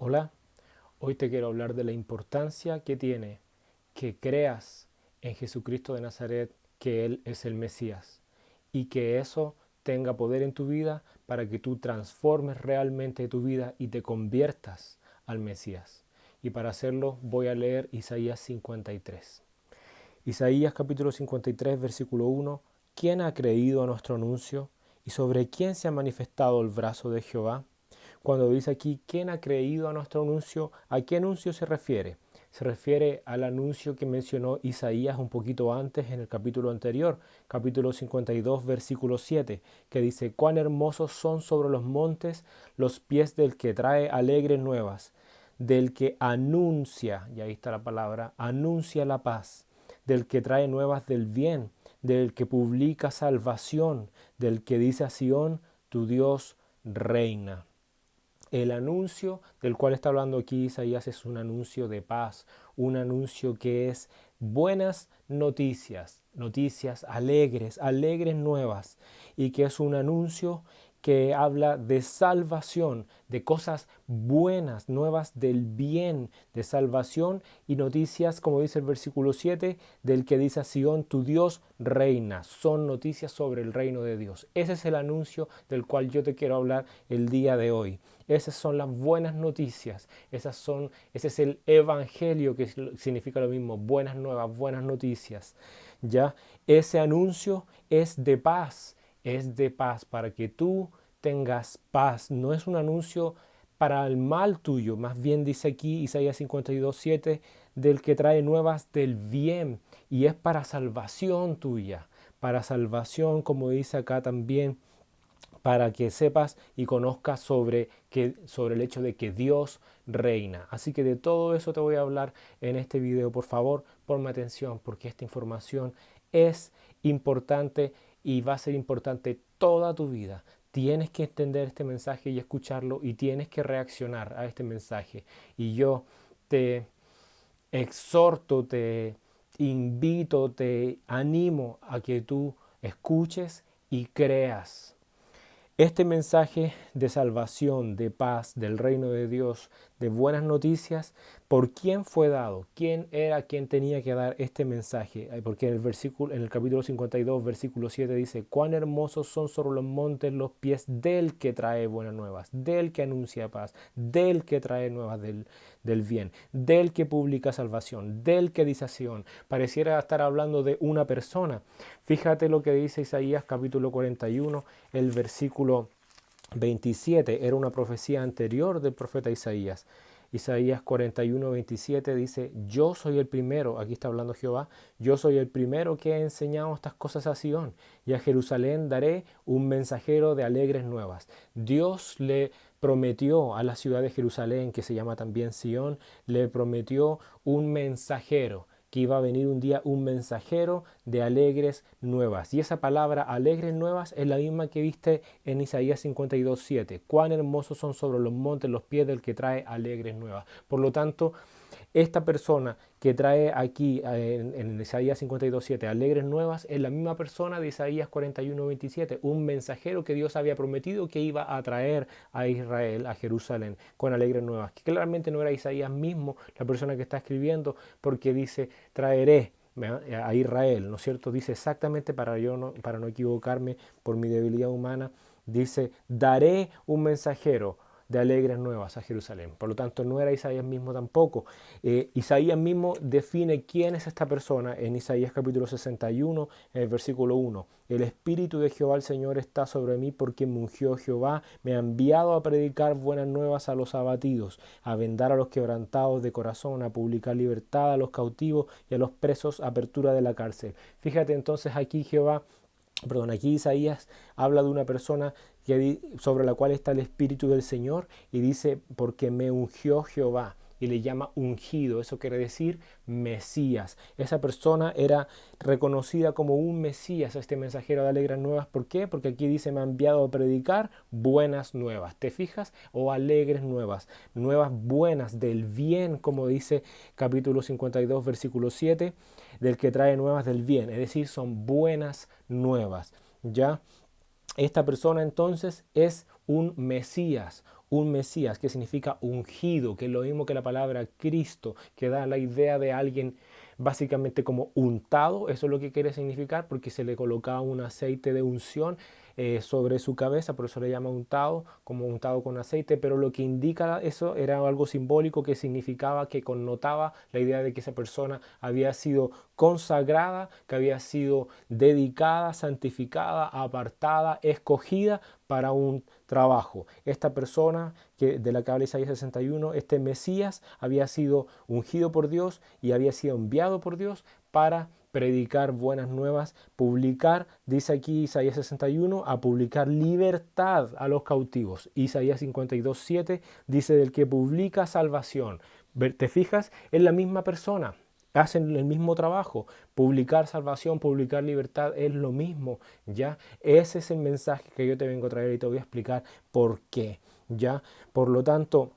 Hola, hoy te quiero hablar de la importancia que tiene que creas en Jesucristo de Nazaret, que Él es el Mesías, y que eso tenga poder en tu vida para que tú transformes realmente tu vida y te conviertas al Mesías. Y para hacerlo voy a leer Isaías 53. Isaías capítulo 53, versículo 1. ¿Quién ha creído a nuestro anuncio? ¿Y sobre quién se ha manifestado el brazo de Jehová? Cuando dice aquí, ¿quién ha creído a nuestro anuncio? ¿A qué anuncio se refiere? Se refiere al anuncio que mencionó Isaías un poquito antes en el capítulo anterior, capítulo 52, versículo 7, que dice, cuán hermosos son sobre los montes los pies del que trae alegres nuevas, del que anuncia, y ahí está la palabra, anuncia la paz, del que trae nuevas del bien, del que publica salvación, del que dice a Sión, tu Dios reina. El anuncio del cual está hablando aquí Isaías es un anuncio de paz, un anuncio que es buenas noticias, noticias alegres, alegres nuevas, y que es un anuncio que habla de salvación, de cosas buenas, nuevas del bien, de salvación y noticias, como dice el versículo 7, del que dice a Sión, tu Dios reina. Son noticias sobre el reino de Dios. Ese es el anuncio del cual yo te quiero hablar el día de hoy. Esas son las buenas noticias, ese es el evangelio, que significa lo mismo, buenas nuevas, buenas noticias. Ya, ese anuncio es de paz para que tú tengas paz. No es un anuncio para el mal tuyo, más bien dice aquí Isaías 52:7, del que trae nuevas del bien, y es para salvación tuya, para salvación, como dice acá también, para que sepas y conozcas sobre el hecho de que Dios reina. Así que de todo eso te voy a hablar en este video. Por favor, ponme atención porque esta información es importante y va a ser importante toda tu vida. Tienes que entender este mensaje y escucharlo, y tienes que reaccionar a este mensaje. Y yo te exhorto, te invito, te animo a que tú escuches y creas. Este mensaje de salvación, de paz, del reino de Dios, de buenas noticias, ¿por quién fue dado? ¿Quién era quien tenía que dar este mensaje? Porque en el capítulo 52, versículo 7 dice, cuán hermosos son sobre los montes los pies del que trae buenas nuevas, del que anuncia paz, del que trae nuevas del bien, del que publica salvación, del que dice a Sión. Pareciera estar hablando de una persona. Fíjate lo que dice Isaías capítulo 41, el versículo 27. Era una profecía anterior del profeta Isaías. Isaías 41, 27 dice, yo soy el primero, aquí está hablando Jehová, yo soy el primero que he enseñado estas cosas a Sión, y a Jerusalén daré un mensajero de alegres nuevas. Dios le prometió a la ciudad de Jerusalén, que se llama también Sión, le prometió un mensajero, que iba a venir un día un mensajero de alegres nuevas. Y esa palabra alegres nuevas es la misma que viste en Isaías 52:7. Cuán hermosos son sobre los montes los pies del que trae alegres nuevas. Por lo tanto, esta persona que trae aquí en Isaías 52:7 alegres nuevas es la misma persona de Isaías 41:27, un mensajero que Dios había prometido que iba a traer a Israel, a Jerusalén, con alegres nuevas. Que claramente no era Isaías mismo la persona que está escribiendo, porque dice traeré a Israel, ¿no es cierto? Dice exactamente, para no equivocarme por mi debilidad humana, dice daré un mensajero de alegres nuevas a Jerusalén. Por lo tanto, no era Isaías mismo tampoco. Isaías mismo define quién es esta persona en Isaías capítulo 61, en el versículo 1. El Espíritu de Jehová el Señor está sobre mí, porque me ungió Jehová, me ha enviado a predicar buenas nuevas a los abatidos, a vendar a los quebrantados de corazón, a publicar libertad a los cautivos y a los presos, apertura de la cárcel. Fíjate entonces aquí Isaías habla de una persona sobre la cual está el Espíritu del Señor, y dice, porque me ungió Jehová, y le llama ungido. Eso quiere decir Mesías. Esa persona era reconocida como un Mesías, este mensajero de alegres nuevas. ¿Por qué? Porque aquí dice, me ha enviado a predicar buenas nuevas. ¿Te fijas? O alegres nuevas. Nuevas buenas del bien, como dice capítulo 52, versículo 7, del que trae nuevas del bien. Es decir, son buenas nuevas. ¿Ya? Esta persona entonces es un Mesías, un Mesías, que significa ungido, que es lo mismo que la palabra Cristo, que da la idea de alguien básicamente como untado. Eso es lo que quiere significar, porque se le colocaba un aceite de unción sobre su cabeza, por eso le llama untado, como untado con aceite, pero lo que indica eso era algo simbólico que significaba, que connotaba la idea de que esa persona había sido consagrada, que había sido dedicada, santificada, apartada, escogida para un trabajo. Esta persona de la que habla Isaías 61, este Mesías, había sido ungido por Dios y había sido enviado por Dios para predicar buenas nuevas, publicar, dice aquí Isaías 61, a publicar libertad a los cautivos. Isaías 52:7 dice del que publica salvación. ¿Te fijas? Es la misma persona. Hacen el mismo trabajo. Publicar salvación, publicar libertad es lo mismo, ¿ya? Ese es el mensaje que yo te vengo a traer y te voy a explicar por qué, ¿ya? Por lo tanto,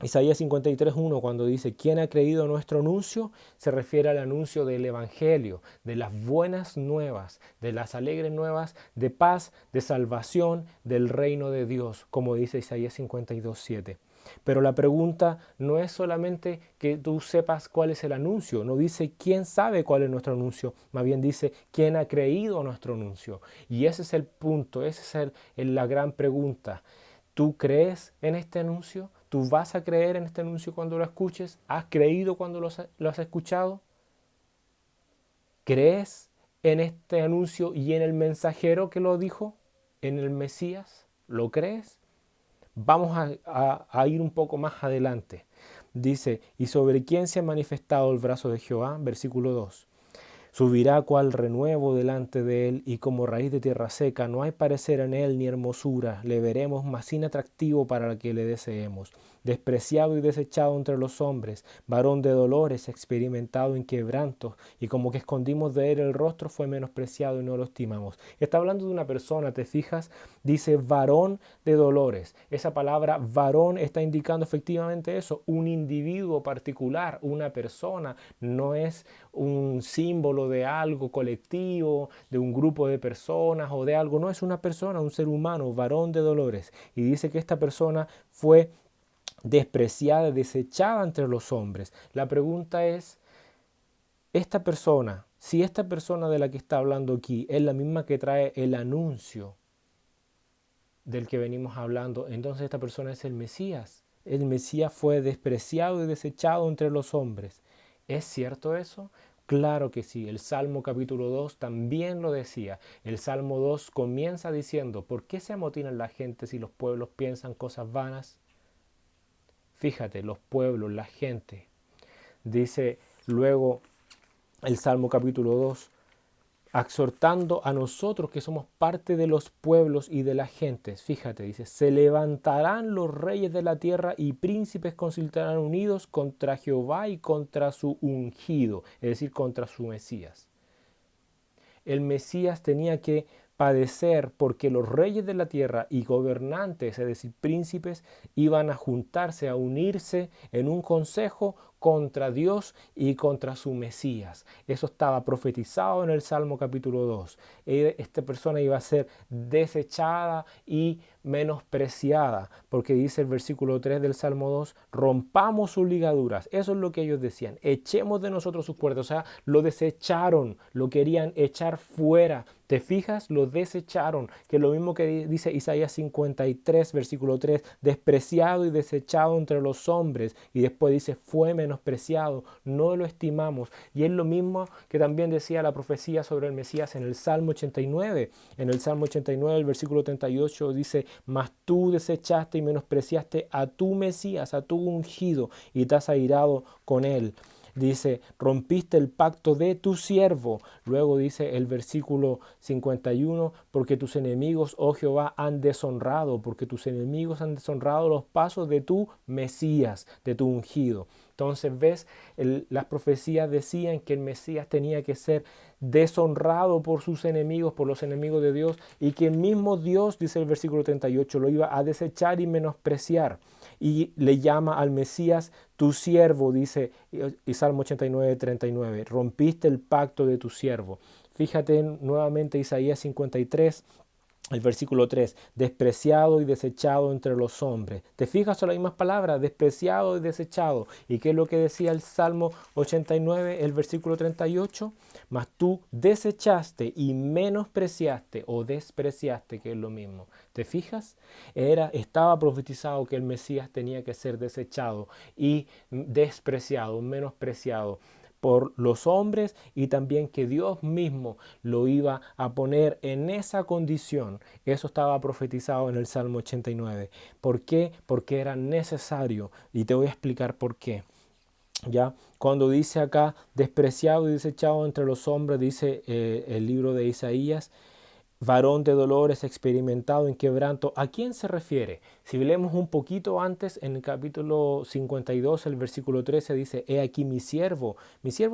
Isaías 53:1, cuando dice ¿quién ha creído nuestro anuncio?, se refiere al anuncio del Evangelio, de las buenas nuevas, de las alegres nuevas de paz, de salvación, del reino de Dios, como dice Isaías 52:7. Pero la pregunta no es solamente que tú sepas cuál es el anuncio, no dice quién sabe cuál es nuestro anuncio, más bien dice quién ha creído nuestro anuncio. Y ese es el punto, esa es la gran pregunta. ¿Tú crees en este anuncio? ¿Tú vas a creer en este anuncio cuando lo escuches? ¿Has creído cuando lo has escuchado? ¿Crees en este anuncio y en el mensajero que lo dijo? ¿En el Mesías? ¿Lo crees? Vamos a ir un poco más adelante. Dice, ¿y sobre quién se ha manifestado el brazo de Jehová? Versículo 2. Subirá cual renuevo delante de él, y como raíz de tierra seca, no hay parecer en él ni hermosura, le veremos más inatractivo para el que le deseemos. Despreciado y desechado entre los hombres, varón de dolores, experimentado en quebrantos, y como que escondimos de él el rostro, fue menospreciado y no lo estimamos. Está hablando de una persona, ¿te fijas? Dice varón de dolores. Esa palabra varón está indicando efectivamente eso, un individuo particular, una persona, no es un símbolo de algo colectivo, de un grupo de personas o de algo, no, es una persona, un ser humano, varón de dolores. Y dice que esta persona fue despreciada, desechada entre los hombres. La pregunta es, esta persona, si esta persona de la que está hablando aquí es la misma que trae el anuncio del que venimos hablando, entonces esta persona es el Mesías. El Mesías fue despreciado y desechado entre los hombres. ¿Es cierto eso? Claro que sí. El Salmo capítulo 2 también lo decía. El Salmo 2 comienza diciendo, ¿por qué se amotinan la gente si los pueblos piensan cosas vanas? Fíjate, los pueblos, la gente. Dice luego el Salmo capítulo 2, exhortando a nosotros que somos parte de los pueblos y de las gentes. Fíjate, dice, se levantarán los reyes de la tierra y príncipes consultarán unidos contra Jehová y contra su ungido, es decir, contra su Mesías. El Mesías tenía que padecer porque los reyes de la tierra y gobernantes, es decir, príncipes, iban a juntarse, a unirse en un consejo contra Dios y contra su Mesías. Eso estaba profetizado en el Salmo capítulo 2. Esta persona iba a ser desechada y menospreciada, porque dice el versículo 3 del Salmo 2, rompamos sus ligaduras. Eso es lo que ellos decían, echemos de nosotros sus cuerdas. O sea, lo desecharon, lo querían echar fuera. ¿Te fijas? Lo desecharon, que es lo mismo que dice Isaías 53, versículo 3, despreciado y desechado entre los hombres, y después dice, fue menospreciado, no lo estimamos. Y es lo mismo que también decía la profecía sobre el Mesías en el Salmo 89. En el Salmo 89, el versículo 38 dice, mas tú desechaste y menospreciaste a tu Mesías, a tu ungido, y te has airado con él. Dice, rompiste el pacto de tu siervo. Luego dice el versículo 51, porque tus enemigos, oh Jehová, han deshonrado, porque tus enemigos han deshonrado los pasos de tu Mesías, de tu ungido. Entonces, ves, las profecías decían que el Mesías tenía que ser deshonrado por sus enemigos, por los enemigos de Dios, y que el mismo Dios, dice el versículo 38, lo iba a desechar y menospreciar. Y le llama al Mesías tu siervo, dice Salmo 89, 39. Rompiste el pacto de tu siervo. Fíjate nuevamente Isaías 53, El versículo 3, despreciado y desechado entre los hombres. ¿Te fijas? Son las mismas palabras, despreciado y desechado. ¿Y qué es lo que decía el Salmo 89, el versículo 38? Mas tú desechaste y menospreciaste o despreciaste, que es lo mismo. ¿Te fijas? Estaba profetizado que el Mesías tenía que ser desechado y despreciado, menospreciado por los hombres, y también que Dios mismo lo iba a poner en esa condición. Eso estaba profetizado en el Salmo 89. ¿Por qué? Porque era necesario, y te voy a explicar por qué. Ya, cuando dice acá despreciado y desechado entre los hombres, dice el libro de Isaías, varón de dolores, experimentado en quebranto. ¿A quién se refiere? Si leemos un poquito antes, en el capítulo 52, el versículo 13, dice, he aquí mi siervo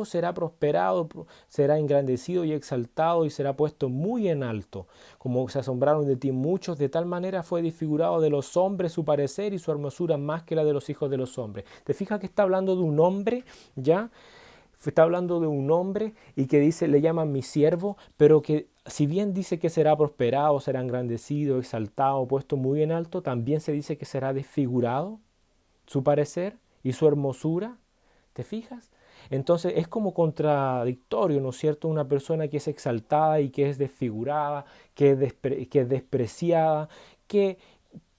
será prosperado, será engrandecido y exaltado y será puesto muy en alto. Como se asombraron de ti muchos, de tal manera fue disfigurado de los hombres su parecer y su hermosura más que la de los hijos de los hombres. ¿Te fijas que está hablando de un hombre, ya? Está hablando de un hombre y que dice, le llaman mi siervo, pero que si bien dice que será prosperado, será engrandecido, exaltado, puesto muy en alto, también se dice que será desfigurado su parecer y su hermosura. ¿Te fijas? Entonces es como contradictorio, ¿no es cierto? Una persona que es exaltada y que es desfigurada, que es despreciada, que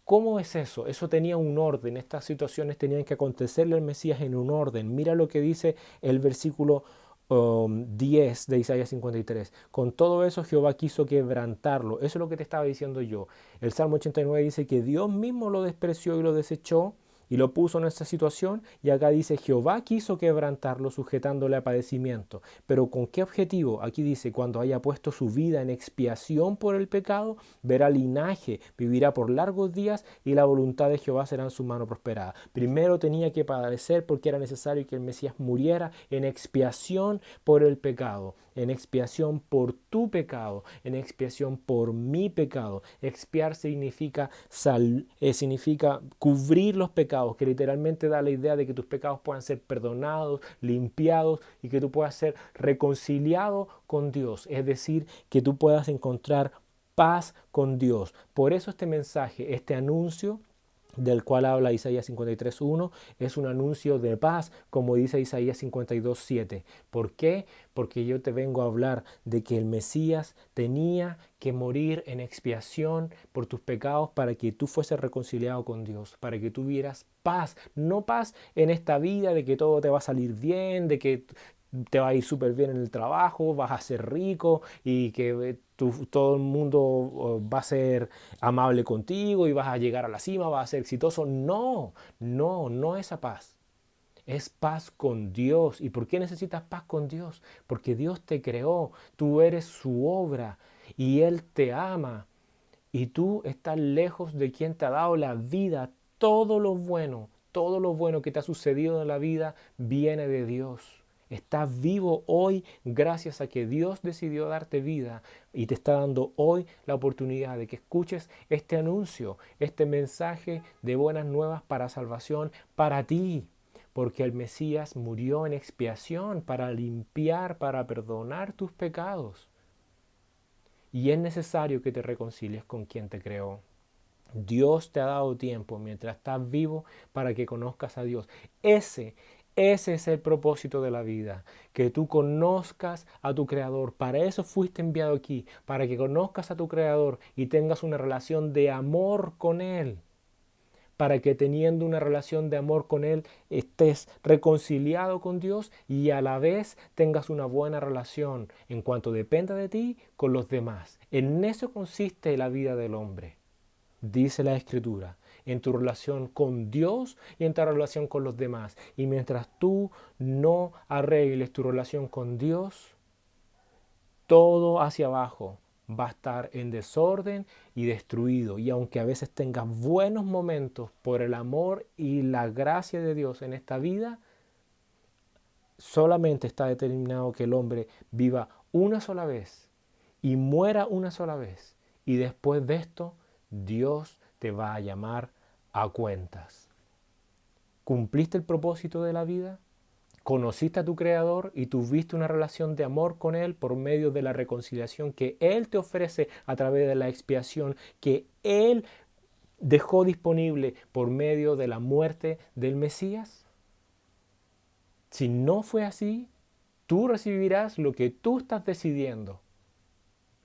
¿cómo es eso? Eso tenía un orden. Estas situaciones tenían que acontecerle al Mesías en un orden. Mira lo que dice el versículo 10 de Isaías 53. Con todo eso Jehová quiso quebrantarlo. Eso es lo que te estaba diciendo yo. El Salmo 89 dice que Dios mismo lo despreció y lo desechó y lo puso en esta situación, y acá dice Jehová quiso quebrantarlo sujetándole a padecimiento. Pero ¿con qué objetivo? Aquí dice, cuando haya puesto su vida en expiación por el pecado, verá linaje, vivirá por largos días y la voluntad de Jehová será en su mano prosperada. Primero tenía que padecer porque era necesario que el Mesías muriera en expiación por el pecado, en expiación por tu pecado, en expiación por mi pecado. Expiar significa cubrir los pecados, que literalmente da la idea de que tus pecados puedan ser perdonados, limpiados y que tú puedas ser reconciliado con Dios. Es decir, que tú puedas encontrar paz con Dios. Por eso este mensaje, este anuncio del cual habla Isaías 53.1, es un anuncio de paz, como dice Isaías 52.7. ¿Por qué? Porque yo te vengo a hablar de que el Mesías tenía que morir en expiación por tus pecados para que tú fueses reconciliado con Dios, para que tuvieras paz, no paz en esta vida de que todo te va a salir bien, de que te va a ir súper bien en el trabajo, vas a ser rico y que todo el mundo va a ser amable contigo y vas a llegar a la cima, vas a ser exitoso. No, no esa paz. Es paz con Dios. ¿Y por qué necesitas paz con Dios? Porque Dios te creó, tú eres su obra y Él te ama. Y tú estás lejos de quien te ha dado la vida. Todo lo bueno que te ha sucedido en la vida viene de Dios. Estás vivo hoy gracias a que Dios decidió darte vida y te está dando hoy la oportunidad de que escuches este anuncio, este mensaje de buenas nuevas para salvación para ti. Porque el Mesías murió en expiación para limpiar, para perdonar tus pecados. Y es necesario que te reconcilies con quien te creó. Dios te ha dado tiempo mientras estás vivo para que conozcas a Dios. Ese es el propósito de la vida, que tú conozcas a tu Creador. Para eso fuiste enviado aquí, para que conozcas a tu Creador y tengas una relación de amor con Él. Para que teniendo una relación de amor con Él estés reconciliado con Dios y a la vez tengas una buena relación en cuanto dependa de ti con los demás. En eso consiste la vida del hombre, dice la Escritura, en tu relación con Dios y en tu relación con los demás. Y mientras tú no arregles tu relación con Dios, todo hacia abajo va a estar en desorden y destruido. Y aunque a veces tengas buenos momentos por el amor y la gracia de Dios en esta vida, solamente está determinado que el hombre viva una sola vez y muera una sola vez. Y después de esto, Dios te va a llamar a cuentas. ¿Cumpliste el propósito de la vida? conociste a tu Creador y tuviste una relación de amor con Él por medio de la reconciliación que Él te ofrece a través de la expiación que Él dejó disponible por medio de la muerte del Mesías? Si no fue así, tú recibirás lo que tú estás decidiendo,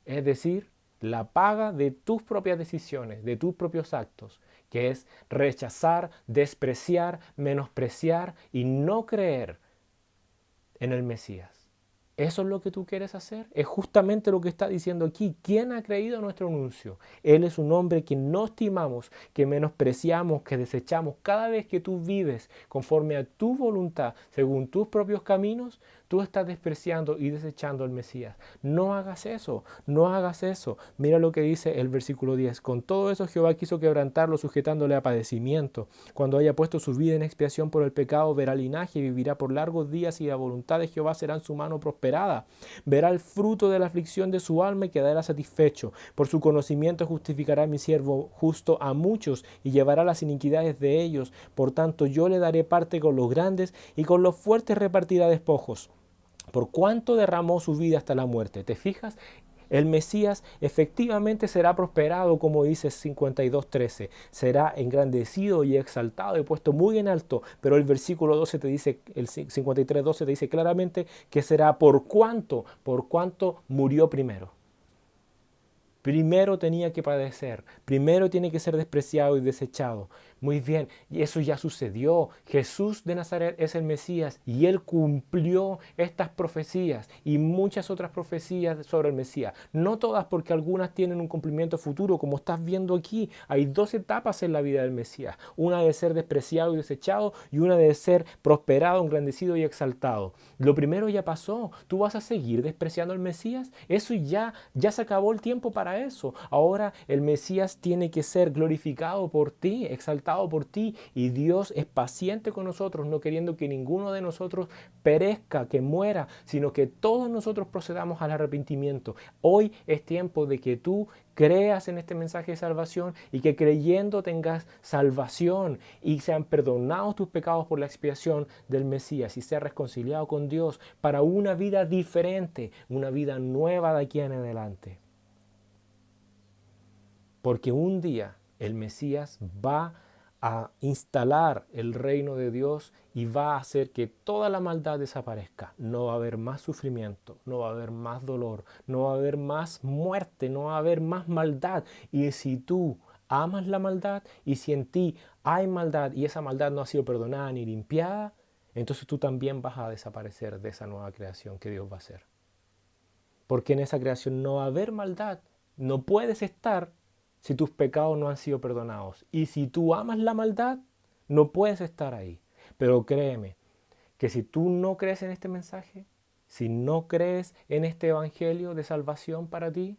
es decir, la paga de tus propias decisiones, de tus propios actos, que es rechazar, despreciar, menospreciar y no creer en el Mesías. ¿Eso es lo que tú quieres hacer? Es justamente lo que está diciendo aquí. ¿Quién ha creído nuestro anuncio? Él es un hombre que no estimamos, que menospreciamos, que desechamos. Cada vez que tú vives conforme a tu voluntad, según tus propios caminos, tú estás despreciando y desechando al Mesías. No hagas eso, no hagas eso. Mira lo que dice el versículo 10. Con todo eso Jehová quiso quebrantarlo, sujetándole a padecimiento. Cuando haya puesto su vida en expiación por el pecado, verá linaje y vivirá por largos días, y la voluntad de Jehová será en su mano prosperada. Verá el fruto de la aflicción de su alma y quedará satisfecho. Por su conocimiento justificará mi siervo justo a muchos y llevará las iniquidades de ellos. Por tanto, yo le daré parte con los grandes y con los fuertes repartirá despojos. Por cuánto derramó su vida hasta la muerte. ¿Te fijas? El Mesías efectivamente será prosperado, como dice 52:13. Será engrandecido y exaltado y puesto muy en alto. Pero el versículo 12 te dice, el 53:12 te dice claramente que será por cuánto murió primero. Primero tenía que padecer, primero tiene que ser despreciado y desechado. Muy bien, y eso ya sucedió. Jesús de Nazaret es el Mesías y Él cumplió estas profecías y muchas otras profecías sobre el Mesías. No todas, porque algunas tienen un cumplimiento futuro, como estás viendo aquí. Hay dos etapas en la vida del Mesías. Una de ser despreciado y desechado y una de ser prosperado, engrandecido y exaltado. Lo primero ya pasó. ¿Tú vas a seguir despreciando al Mesías? Eso ya se acabó el tiempo para eso. Ahora el Mesías tiene que ser glorificado por ti, exaltado por ti, y Dios es paciente con nosotros, no queriendo que ninguno de nosotros perezca, que muera, sino que todos nosotros procedamos al arrepentimiento. Hoy es tiempo de que tú creas en este mensaje de salvación y que creyendo tengas salvación y sean perdonados tus pecados por la expiación del Mesías y seas reconciliado con Dios para una vida diferente, una vida nueva de aquí en adelante. Porque un día el Mesías va a instalar el reino de Dios y va a hacer que toda la maldad desaparezca. No va a haber más sufrimiento, no va a haber más dolor, no va a haber más muerte, no va a haber más maldad. Y si tú amas la maldad y si en ti hay maldad y esa maldad no ha sido perdonada ni limpiada, entonces tú también vas a desaparecer de esa nueva creación que Dios va a hacer. Porque en esa creación no va a haber maldad. No puedes estar si tus pecados no han sido perdonados. Y si tú amas la maldad, no puedes estar ahí. Pero créeme, que si tú no crees en este mensaje, si no crees en este evangelio de salvación para ti,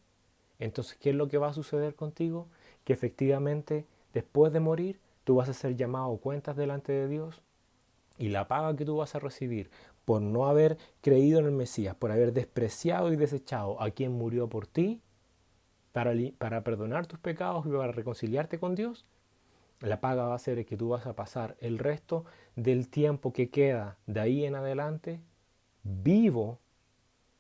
entonces, ¿qué es lo que va a suceder contigo? Que efectivamente, después de morir, tú vas a ser llamado a cuentas delante de Dios, y la paga que tú vas a recibir por no haber creído en el Mesías, por haber despreciado y desechado a quien murió por ti, para perdonar tus pecados y para reconciliarte con Dios, la paga va a ser que tú vas a pasar el resto del tiempo que queda de ahí en adelante vivo,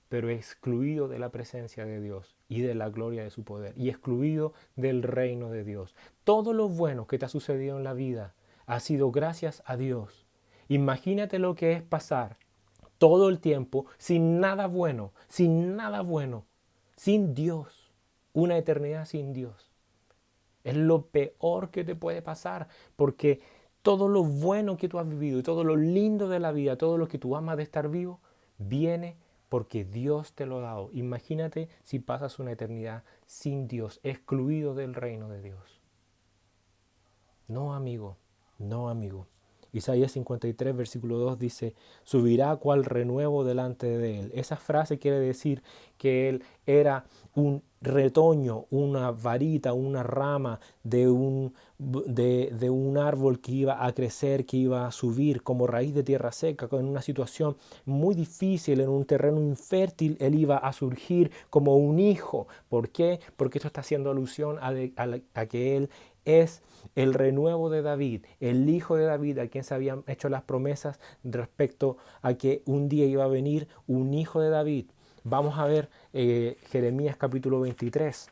pero excluido de la presencia de Dios y de la gloria de su poder y excluido del reino de Dios. Todo lo bueno que te ha sucedido en la vida ha sido gracias a Dios. Imagínate lo que es pasar todo el tiempo sin nada bueno, sin Dios. Una eternidad sin Dios. Es lo peor que te puede pasar, porque todo lo bueno que tú has vivido y todo lo lindo de la vida, todo lo que tú amas de estar vivo, viene porque Dios te lo ha dado. Imagínate si pasas una eternidad sin Dios, excluido del reino de Dios. No, amigo, no, amigo. Isaías 53, versículo 2 dice, subirá cual renuevo delante de él. Esa frase quiere decir que él era un retoño, una varita, una rama de un árbol que iba a crecer, que iba a subir como raíz de tierra seca, en una situación muy difícil, en un terreno infértil, él iba a surgir como un hijo. ¿Por qué? Porque esto está haciendo alusión a que él es el renuevo de David, el hijo de David, a quien se habían hecho las promesas respecto a que un día iba a venir un hijo de David. Vamos a ver Jeremías capítulo 23,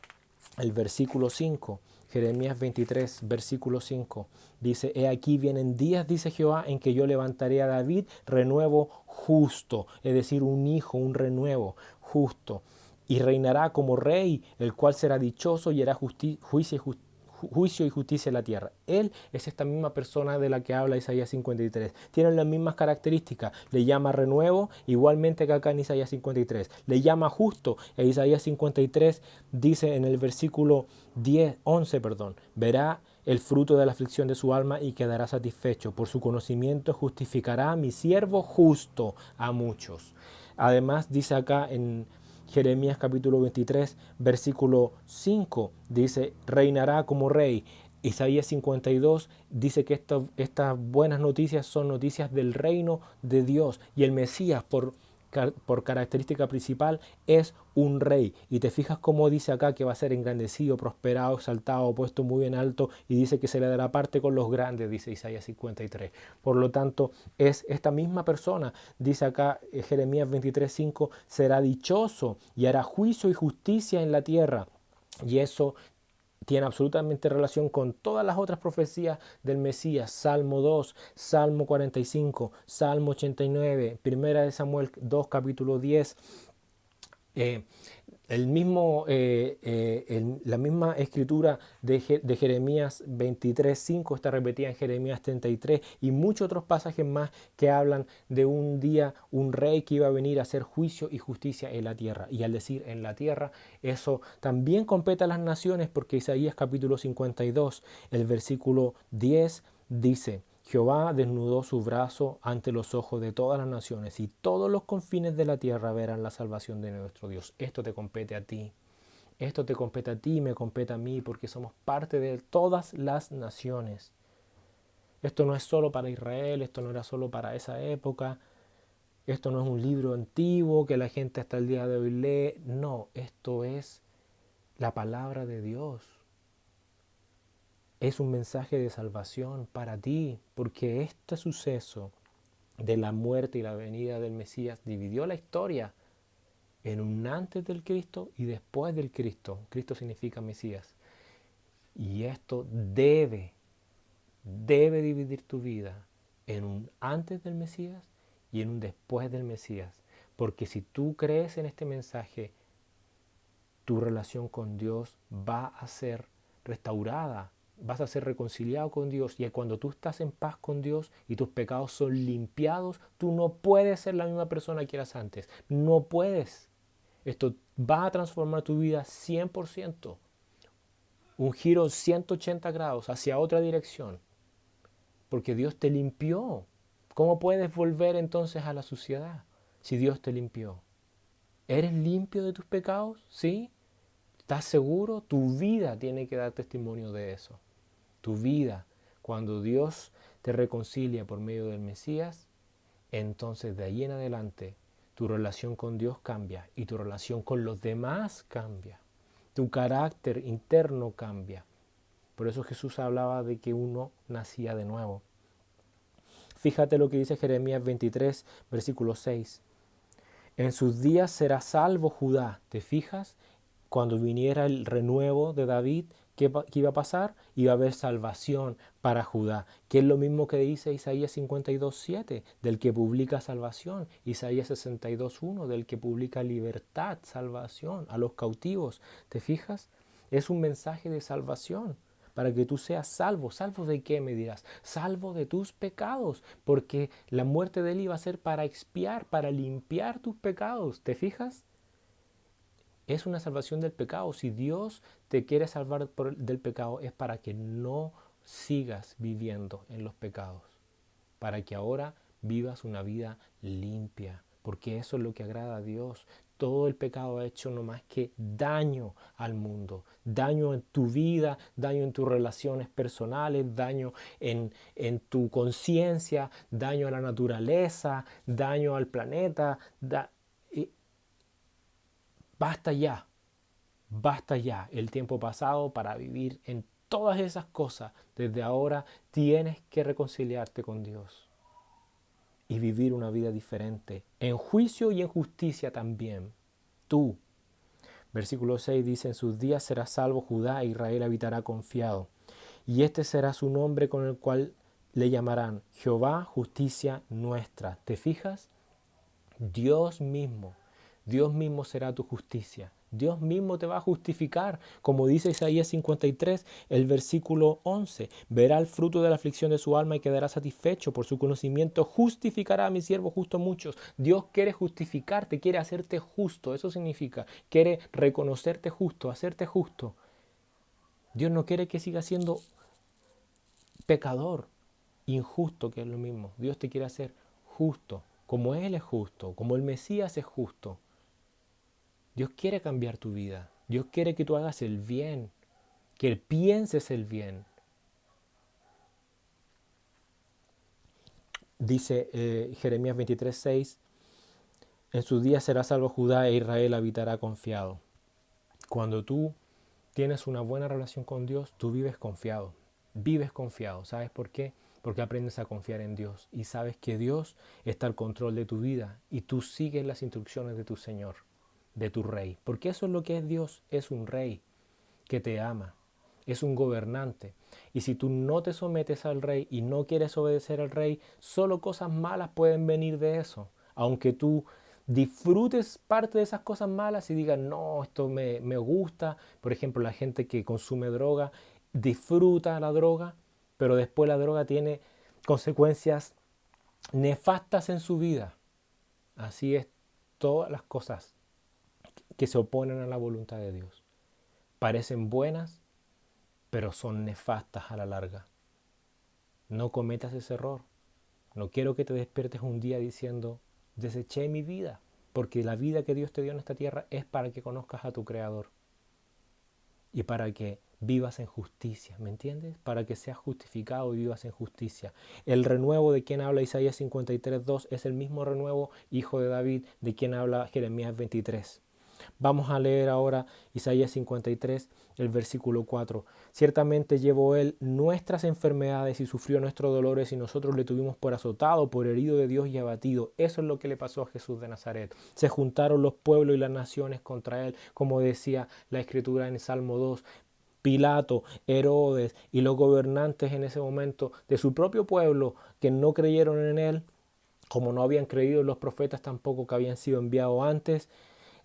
el versículo 5. Jeremías 23, versículo 5. Dice, he aquí vienen días, dice Jehová, en que yo levantaré a David renuevo justo, es decir, un hijo, un renuevo justo. Y reinará como rey, el cual será dichoso y hará juicio y justicia en la tierra. Él es esta misma persona de la que habla Isaías 53. Tienen las mismas características. Le llama renuevo, igualmente que acá en Isaías 53. Le llama justo. En Isaías 53 dice en el versículo 11, verá el fruto de la aflicción de su alma y quedará satisfecho. Por su conocimiento justificará a mi siervo justo a muchos. Además dice acá en Jeremías capítulo 23, versículo 5, dice, reinará como rey. Isaías 52 dice que estas buenas noticias son noticias del reino de Dios. Y el Mesías, por característica principal, es un rey. Y te fijas cómo dice acá que va a ser engrandecido, prosperado, exaltado, puesto muy en alto, y dice que se le dará parte con los grandes, dice Isaías 53. Por lo tanto, es esta misma persona, dice acá Jeremías 23:5, será dichoso y hará juicio y justicia en la tierra. Y eso tiene absolutamente relación con todas las otras profecías del Mesías. Salmo 2, Salmo 45, Salmo 89, Primera de Samuel 2, capítulo 10. Eh, la misma escritura de Jeremías 23:5 está repetida en Jeremías 33 y muchos otros pasajes más que hablan de un día, un rey que iba a venir a hacer juicio y justicia en la tierra. Y al decir en la tierra, eso también compete a las naciones, porque Isaías capítulo 52, el versículo 10 dice: Jehová desnudó su brazo ante los ojos de todas las naciones, y todos los confines de la tierra verán la salvación de nuestro Dios. Esto te compete a ti. Esto te compete a ti, me compete a mí, porque somos parte de todas las naciones. Esto no es solo para Israel, esto no era solo para esa época, esto no es un libro antiguo que la gente hasta el día de hoy lee. No, esto es la palabra de Dios. Es un mensaje de salvación para ti, porque este suceso de la muerte y la venida del Mesías dividió la historia en un antes del Cristo y después del Cristo. Cristo significa Mesías. Y esto debe dividir tu vida en un antes del Mesías y en un después del Mesías. Porque si tú crees en este mensaje, tu relación con Dios va a ser restaurada, vas a ser reconciliado con Dios, y cuando tú estás en paz con Dios y tus pecados son limpiados, tú no puedes ser la misma persona que eras antes. No puedes. Esto va a transformar tu vida 100%. Un giro 180 grados hacia otra dirección. Porque Dios te limpió. ¿Cómo puedes volver entonces a la suciedad si Dios te limpió? ¿Eres limpio de tus pecados? ¿Sí? ¿Estás seguro? Tu vida tiene que dar testimonio de eso. Tu vida, cuando Dios te reconcilia por medio del Mesías, entonces de ahí en adelante tu relación con Dios cambia y tu relación con los demás cambia. Tu carácter interno cambia. Por eso Jesús hablaba de que uno nacía de nuevo. Fíjate lo que dice Jeremías 23, versículo 6. En sus días será salvo Judá. ¿Te fijas? Cuando viniera el renuevo de David, ¿qué iba a pasar? Iba a haber salvación para Judá, que es lo mismo que dice Isaías 52:7, del que publica salvación, Isaías 62:1, del que publica libertad, salvación a los cautivos. ¿Te fijas? Es un mensaje de salvación para que tú seas salvo. ¿Salvo de qué, me dirás? Salvo de tus pecados, porque la muerte de él iba a ser para expiar, para limpiar tus pecados. ¿Te fijas? Es una salvación del pecado. Si Dios te quiere salvar del pecado, es para que no sigas viviendo en los pecados, para que ahora vivas una vida limpia, porque eso es lo que agrada a Dios. Todo el pecado ha hecho no más que daño al mundo, daño en tu vida, daño en tus relaciones personales, daño en tu conciencia, daño a la naturaleza, daño al planeta. Basta ya, basta ya el tiempo pasado para vivir en todas esas cosas, desde ahora tienes que reconciliarte con Dios y vivir una vida diferente, en juicio y en justicia también. Tú. Versículo 6 dice, en sus días será salvo Judá e Israel habitará confiado. Y este será su nombre con el cual le llamarán Jehová, justicia nuestra. ¿Te fijas? Dios mismo será tu justicia. Dios mismo te va a justificar, como dice Isaías 53, el versículo 11. Verá el fruto de la aflicción de su alma y quedará satisfecho. Por su conocimiento justificará a mi siervo justo a muchos. Dios quiere justificarte, quiere hacerte justo. Eso significa, quiere reconocerte justo, hacerte justo. Dios no quiere que sigas siendo pecador, injusto, que es lo mismo. Dios te quiere hacer justo, como Él es justo, como el Mesías es justo. Dios quiere cambiar tu vida. Dios quiere que tú hagas el bien, que pienses el bien. Dice Jeremías 23:6, en sus días será salvo Judá e Israel habitará confiado. Cuando tú tienes una buena relación con Dios, tú vives confiado. Vives confiado. ¿Sabes por qué? Porque aprendes a confiar en Dios y sabes que Dios está al control de tu vida y tú sigues las instrucciones de tu Señor, de tu Rey. Porque eso es lo que es Dios. Es un Rey que te ama. Es un gobernante. Y si tú no te sometes al Rey y no quieres obedecer al Rey, solo cosas malas pueden venir de eso. Aunque tú disfrutes parte de esas cosas malas y digas, no, esto me gusta. Por ejemplo, la gente que consume droga disfruta la droga, pero después la droga tiene consecuencias nefastas en su vida. Así es todas las cosas que se oponen a la voluntad de Dios. Parecen buenas, pero son nefastas a la larga. No cometas ese error. No quiero que te despiertes un día diciendo, deseché mi vida, porque la vida que Dios te dio en esta tierra es para que conozcas a tu Creador y para que vivas en justicia, ¿me entiendes? Para que seas justificado y vivas en justicia. El renuevo de quien habla Isaías 53:2 es el mismo renuevo, hijo de David, de quien habla Jeremías 23. Vamos a leer ahora Isaías 53, el versículo 4. Ciertamente llevó él nuestras enfermedades y sufrió nuestros dolores y nosotros le tuvimos por azotado, por herido de Dios y abatido. Eso es lo que le pasó a Jesús de Nazaret. Se juntaron los pueblos y las naciones contra él, como decía la Escritura en Salmo 2. Pilato, Herodes y los gobernantes en ese momento de su propio pueblo que no creyeron en él, como no habían creído en los profetas tampoco que habían sido enviados antes,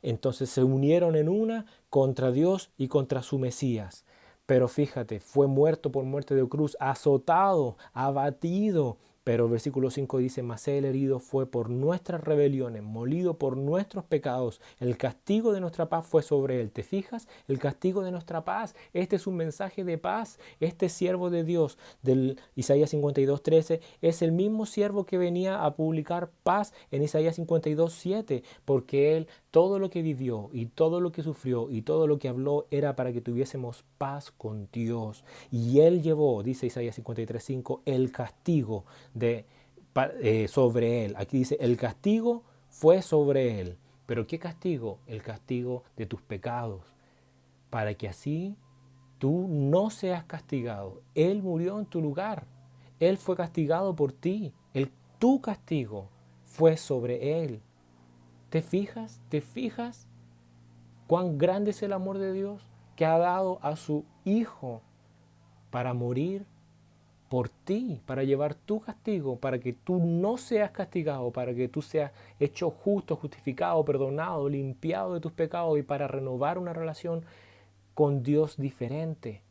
entonces se unieron en una contra Dios y contra su Mesías. Pero fíjate, fue muerto por muerte de cruz, azotado, abatido. Pero el versículo 5 dice, mas el herido fue por nuestras rebeliones, molido por nuestros pecados. El castigo de nuestra paz fue sobre él. ¿Te fijas? El castigo de nuestra paz. Este es un mensaje de paz. Este siervo de Dios del Isaías 52:13 es el mismo siervo que venía a publicar paz en Isaías 52:7, porque él todo lo que vivió y todo lo que sufrió y todo lo que habló era para que tuviésemos paz con Dios. Y él llevó, dice Isaías 53:5, el castigo sobre él. Aquí dice, el castigo fue sobre él. ¿Pero qué castigo? El castigo de tus pecados, para que así tú no seas castigado. Él murió en tu lugar. Él fue castigado por ti. Tu castigo fue sobre él. ¿Te fijas? ¿Te fijas cuán grande es el amor de Dios que ha dado a su Hijo para morir por ti, para llevar tu castigo, para que tú no seas castigado, para que tú seas hecho justo, justificado, perdonado, limpiado de tus pecados y para renovar una relación con Dios diferente?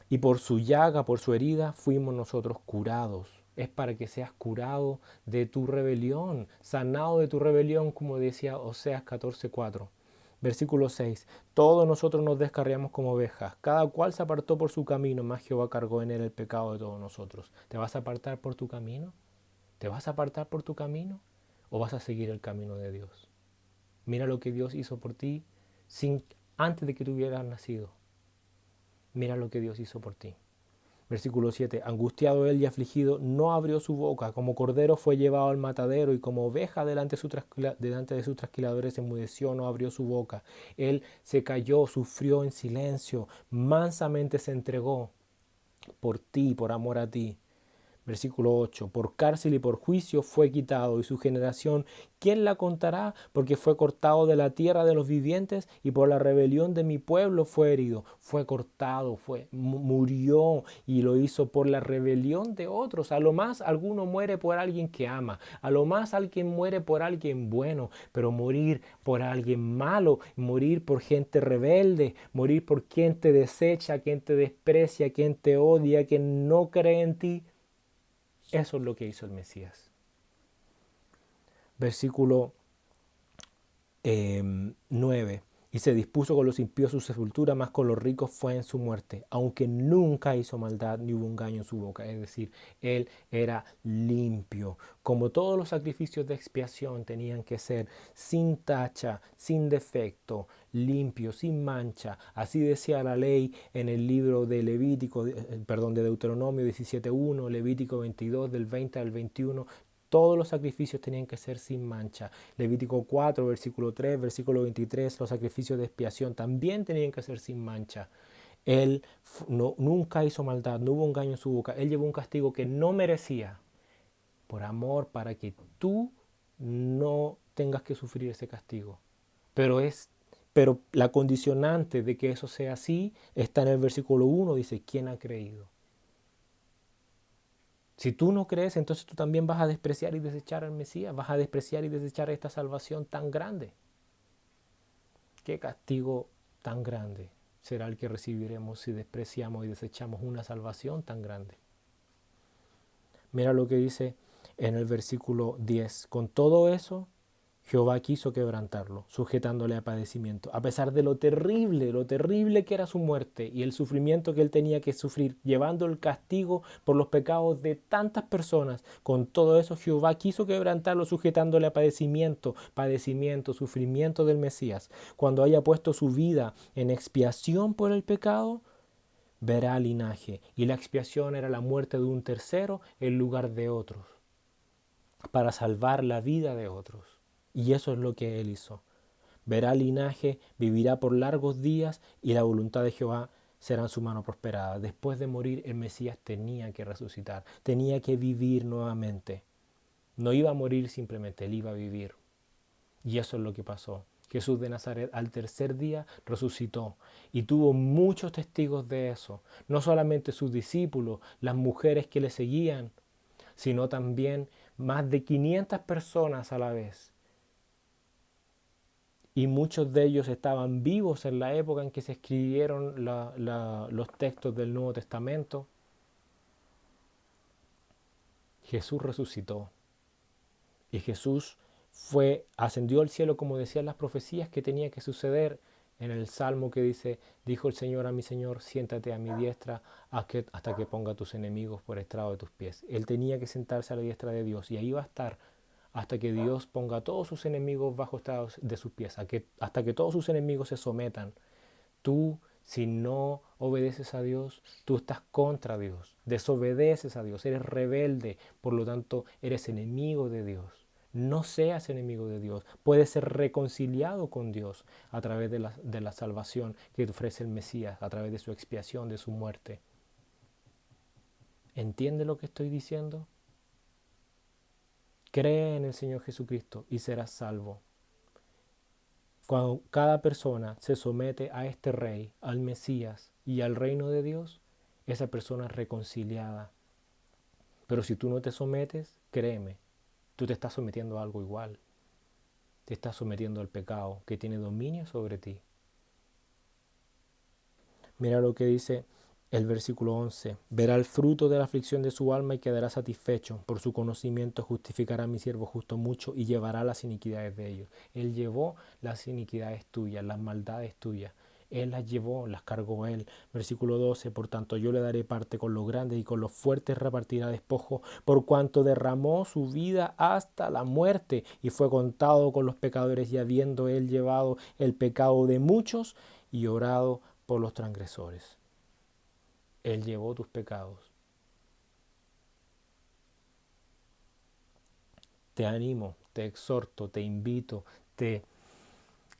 Y por su llaga, por su herida, fuimos nosotros curados. Es para que seas curado de tu rebelión, sanado de tu rebelión, como decía Oseas 14:4. Versículo 6. Todos nosotros nos descarriamos como ovejas, cada cual se apartó por su camino, mas Jehová cargó en él el pecado de todos nosotros. ¿Te vas a apartar por tu camino? ¿Te vas a apartar por tu camino? ¿O vas a seguir el camino de Dios? Mira lo que Dios hizo por ti antes de que tú hubieras nacido. Mira lo que Dios hizo por ti. Versículo 7. Angustiado él y afligido, no abrió su boca. Como cordero fue llevado al matadero y como oveja delante de sus trasquiladores enmudeció, no abrió su boca. Él se calló, sufrió en silencio, mansamente se entregó por ti, por amor a ti. Versículo 8. Por cárcel y por juicio fue quitado, y su generación, ¿quién la contará? Porque fue cortado de la tierra de los vivientes, y por la rebelión de mi pueblo fue herido. Fue cortado, murió, y lo hizo por la rebelión de otros. A lo más alguno muere por alguien que ama, a lo más alguien muere por alguien bueno, pero morir por alguien malo, morir por gente rebelde, morir por quien te desecha, quien te desprecia, quien te odia, quien no cree en ti. Eso es lo que hizo el Mesías. Versículo 9. Y se dispuso con los impíos su sepultura, mas con los ricos fue en su muerte, aunque nunca hizo maldad ni hubo engaño en su boca. Es decir, él era limpio. Como todos los sacrificios de expiación tenían que ser sin tacha, sin defecto, limpio, sin mancha. Así decía la ley en el libro de de Deuteronomio 17.1, Levítico 22, del 20 al 21. Todos los sacrificios tenían que ser sin mancha. Levítico 4, versículo 3, versículo 23, los sacrificios de expiación también tenían que ser sin mancha. Él nunca hizo maldad, no hubo engaño en su boca. Él llevó un castigo que no merecía por amor para que tú no tengas que sufrir ese castigo. Pero la condicionante de que eso sea así está en el versículo 1, dice, ¿quién ha creído? Si tú no crees, entonces tú también vas a despreciar y desechar al Mesías, vas a despreciar y desechar esta salvación tan grande. ¿Qué castigo tan grande será el que recibiremos si despreciamos y desechamos una salvación tan grande? Mira lo que dice en el versículo 10. Con todo eso, Jehová quiso quebrantarlo, sujetándole a padecimiento. A pesar de lo terrible que era su muerte y el sufrimiento que él tenía que sufrir, llevando el castigo por los pecados de tantas personas, con todo eso Jehová quiso quebrantarlo, sujetándole a padecimiento, sufrimiento del Mesías. Cuando haya puesto su vida en expiación por el pecado, verá linaje. Y la expiación era la muerte de un tercero en lugar de otros, para salvar la vida de otros. Y eso es lo que él hizo. Verá linaje, vivirá por largos días y la voluntad de Jehová será en su mano prosperada. Después de morir, el Mesías tenía que resucitar, tenía que vivir nuevamente. No iba a morir simplemente, él iba a vivir. Y eso es lo que pasó. Jesús de Nazaret al tercer día resucitó y tuvo muchos testigos de eso. No solamente sus discípulos, las mujeres que le seguían, sino también más de 500 personas a la vez. Y muchos de ellos estaban vivos en la época en que se escribieron los textos del Nuevo Testamento. Jesús resucitó. Y Jesús ascendió al cielo como decían las profecías que tenía que suceder en el Salmo que dice, dijo el Señor a mi Señor, siéntate a mi diestra hasta que ponga a tus enemigos por estrado de tus pies. Él tenía que sentarse a la diestra de Dios y ahí va a estar hasta que Dios ponga a todos sus enemigos bajo estrado de sus pies, hasta que todos sus enemigos se sometan. Tú, si no obedeces a Dios, tú estás contra Dios, desobedeces a Dios, eres rebelde, por lo tanto eres enemigo de Dios. No seas enemigo de Dios, puedes ser reconciliado con Dios a través de la salvación que te ofrece el Mesías, a través de su expiación, de su muerte. ¿Entiende lo que estoy diciendo? Cree en el Señor Jesucristo y serás salvo. Cuando cada persona se somete a este Rey, al Mesías y al reino de Dios, esa persona es reconciliada. Pero si tú no te sometes, créeme, tú te estás sometiendo a algo igual. Te estás sometiendo al pecado que tiene dominio sobre ti. Mira lo que dice el versículo 11. Verá el fruto de la aflicción de su alma y quedará satisfecho. Por su conocimiento justificará a mi siervo justo mucho y llevará las iniquidades de ellos. Él llevó las iniquidades tuyas, las maldades tuyas. Él las llevó, las cargó él. Versículo 12. Por tanto yo le daré parte con los grandes y con los fuertes repartirá despojo, por cuanto derramó su vida hasta la muerte y fue contado con los pecadores, y habiendo él llevado el pecado de muchos y orado por los transgresores. Él llevó tus pecados. Te animo, te exhorto, te invito, te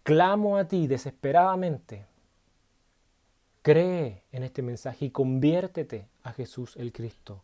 clamo a ti desesperadamente. Cree en este mensaje y conviértete a Jesús el Cristo.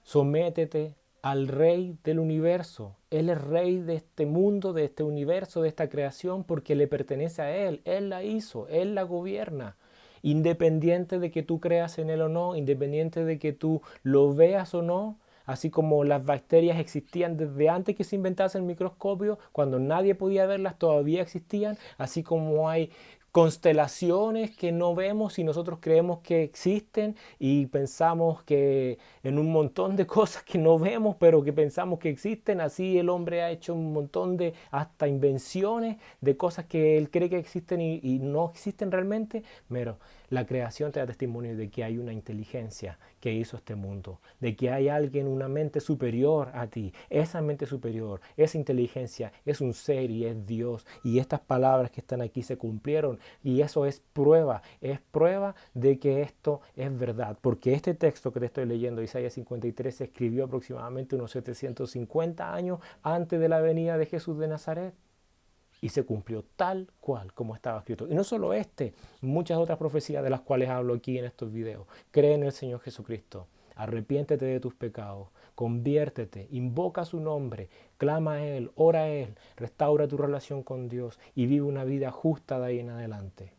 Sométete al Rey del universo. Él es Rey de este mundo, de este universo, de esta creación, porque le pertenece a Él. Él la hizo, Él la gobierna. Independiente de que tú creas en Él o no, independiente de que tú lo veas o no, así como las bacterias existían desde antes que se inventase el microscopio, cuando nadie podía verlas, todavía existían, así como hay constelaciones que no vemos y nosotros creemos que existen y pensamos que en un montón de cosas que no vemos pero que pensamos que existen, así el hombre ha hecho un montón de hasta invenciones de cosas que él cree que existen y no existen realmente, pero la creación te da testimonio de que hay una inteligencia que hizo este mundo, de que hay alguien, una mente superior a ti. Esa mente superior, esa inteligencia es un ser y es Dios. Y estas palabras que están aquí se cumplieron y eso es prueba de que esto es verdad. Porque este texto que te estoy leyendo, Isaías 53, se escribió aproximadamente unos 750 años antes de la venida de Jesús de Nazaret. Y se cumplió tal cual como estaba escrito. Y no solo este, muchas otras profecías de las cuales hablo aquí en estos videos. Cree en el Señor Jesucristo. Arrepiéntete de tus pecados. Conviértete. Invoca su nombre. Clama a Él. Ora a Él. Restaura tu relación con Dios. Y vive una vida justa de ahí en adelante.